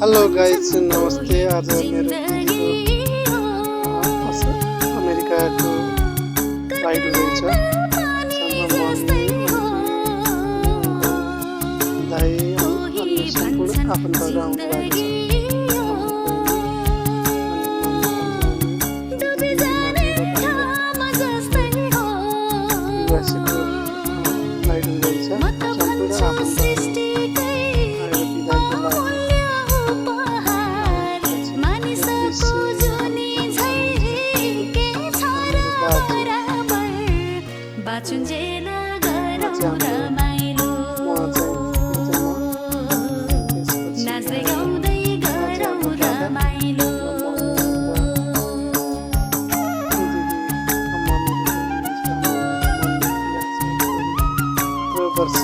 Hello guys नमस्ते। आज मेरो दिदीको अमेरिकाको फ्लाइट हुँदैछ। दाइ अनि सम्पूर्ण आफन्तहरू आउनु भएको छ। फ्लाइट हुँदैछ। सम्पूर्ण आफन्तहरू बाचुन्जेल गरौँ रमाइलो, नाच्दै गाउँदै गरौँ रमाइलो। वर्ष